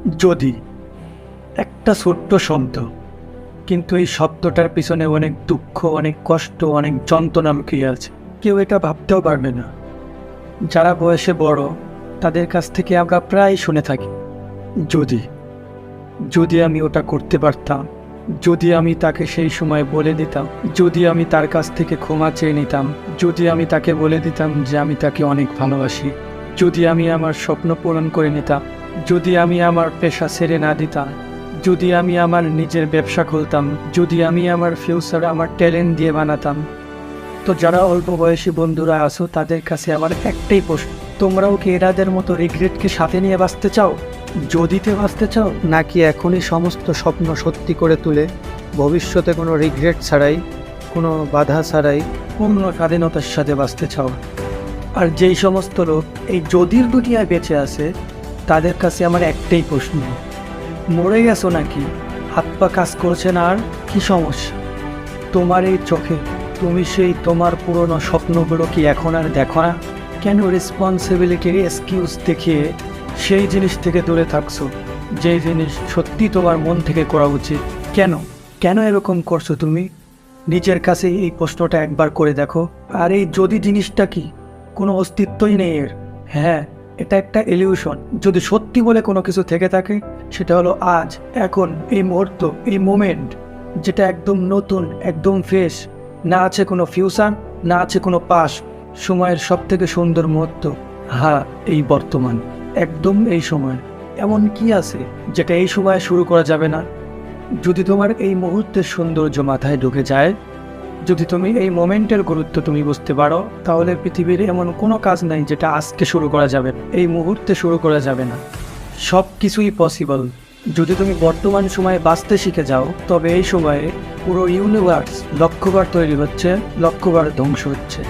যদি একটা ছোট্ট শব্দ, কিন্তু এই শব্দটার পিছনে অনেক দুঃখ, অনেক কষ্ট, অনেক যন্ত্রণা লুকিয়ে আছে। কেউ এটা ভাবতেও পারবে না। যারা বয়সে বড় তাদের কাছ থেকে আমরা প্রায় শুনে থাকি, যদি যদি আমি ওটা করতে পারতাম, যদি আমি তাকে সেই সময় বলে দিতাম, যদি আমি তার কাছ থেকে ক্ষমা চেয়ে নিতাম, যদি আমি তাকে বলে দিতাম যে আমি তাকে অনেক ভালোবাসি, যদি আমি আমার স্বপ্ন পূরণ করে নিতাম, যদি আমি আমার পেশা ছেড়ে না দিতাম, যদি আমি আমার নিজের ব্যবসা খুলতাম, যদি আমি আমার ফিউচার আমার ট্যালেন্ট দিয়ে বানাতাম। তো যারা অল্প বয়সী বন্ধুরা আছো তাদের কাছে আমার একটাই প্রশ্ন, তোমরাও কি এরাদের মতো রিগ্রেটকে সাথে নিয়ে বাঁচতে চাও? যদিতে বাঁচতে চাও, নাকি এখনই সমস্ত স্বপ্ন সত্যি করে তুলে ভবিষ্যতে কোনো রিগ্রেট ছাড়াই, কোনো বাধা ছাড়াই পূর্ণ স্বাধীনতার সাথে বাঁচতে চাও? আর যেই সমস্ত লোক এই যদির দুনিয়ায় বেঁচে আছে তাদের কাছে আমার একটাই প্রশ্ন, মরে গেছো নাকি? হাত পা কাজ করছে না? আর কি সমস্যা তোমার এই চোখে? তুমি সেই তোমার পুরনো স্বপ্নগুলো কি এখন আর দেখো না? কেন রেসপন্সিবিলিটির এক্সকিউজ দেখিয়ে সেই জিনিস থেকে দূরে থাকছো, যে জিনিস সত্যি তোমার মন থেকে করা উচিত? কেন কেন এরকম করছো তুমি? নিজের কাছে এই প্রশ্নটা একবার করে দেখো। আর এই যদি জিনিসটা কি, কোনো অস্তিত্বই নেই এর। হ্যাঁ, এটা একটা ইলিউশন। যদি সত্যি বলে কোনো কিছু থেকে থাকে, সেটা হলো আজ, এখন, এই মুহূর্ত, এই মোমেন্ট, যেটা একদম নতুন, একদম ফ্রেশ। না আছে কোনো ফিউচার, না আছে কোনো পাস্ট। সময়ের সব থেকে সুন্দর মুহূর্ত, হ্যাঁ, এই বর্তমান, একদম এই সময়। এমন কি আছে যেটা এই সময়ে শুরু করা যাবে না? যদি তোমার এই মুহূর্তের সৌন্দর্য মাথায় ঢুকে যায়, যদি তুমি এই মোমেন্টের গুরুত্ব তুমি বুঝতে পারো, তাহলে পৃথিবীর এমন কোনো কাজ নাই যেটা আজকে শুরু করা যাবে, এই মুহূর্তে শুরু করা যাবে না। সব কিছুই পসিবল যদি তুমি বর্তমান সময়ে বাঁচতে শিখে যাও। তবে এই সময়ে পুরো ইউনিভার্স লক্ষ্যবার তৈরি হচ্ছে, লক্ষ্যবার ধ্বংস হচ্ছে,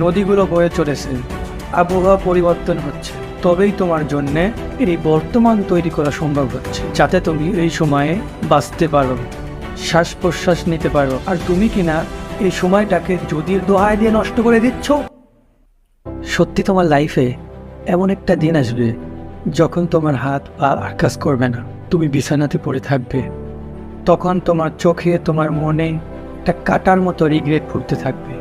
নদীগুলো বয়ে চলেছে, আবহাওয়া পরিবর্তন হচ্ছে। তবেই তোমার জন্যে এই বর্তমান তৈরি করা সম্ভব হচ্ছে, যাতে তুমি এই সময়ে বাঁচতে পারো, শ্বাস প্রশ্বাস নিতে পারো। আর তুমি কিনা এই সময়টাকে যদির দোহাই দিয়ে নষ্ট করে দিচ্ছ। সত্যি তোমার লাইফে এমন একটা দিন আসবে যখন তোমার হাত পা আর কাজ করবে না, তুমি বিছানাতে পড়ে থাকবে। তখন তোমার চোখে, তোমার মনে একটা কাটার মতো রিগ্রেট ফুটতে থাকবে।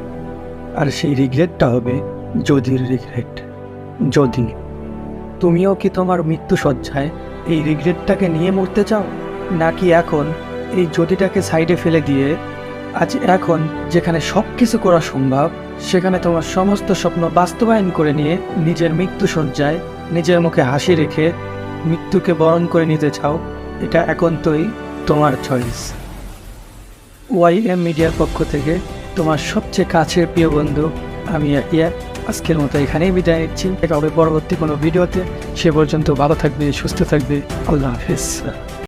আর সেই রিগ্রেটটা হবে যদির রিগ্রেট। যদি তুমিও কি তোমার মৃত্যু সজ্জায় এই রিগ্রেটটাকে নিয়ে মরতে চাও, নাকি এখন এই যদিটাকে সাইডে ফেলে দিয়ে আজ, এখন যেখানে সব কিছু করা সম্ভব, সেখানে তোমার সমস্ত স্বপ্ন বাস্তবায়ন করে নিয়ে নিজের মৃত্যু সজ্জায় নিজের মুখে হাসি রেখে মৃত্যুকে বরণ করে নিতে চাও? এটা একান্তই তোমার চয়েস। ওয়াইএম মিডিয়ার পক্ষ থেকে তোমার সবচেয়ে কাছের প্রিয় বন্ধু আমি ইয়াহিয়া। আজকের মতো এখানেই বিদায় নিচ্ছি। দেখা হবে পরবর্তী কোনো ভিডিওতে। সে পর্যন্ত ভালো থাকবে, সুস্থ থাকবে। আল্লাহ হাফেজ।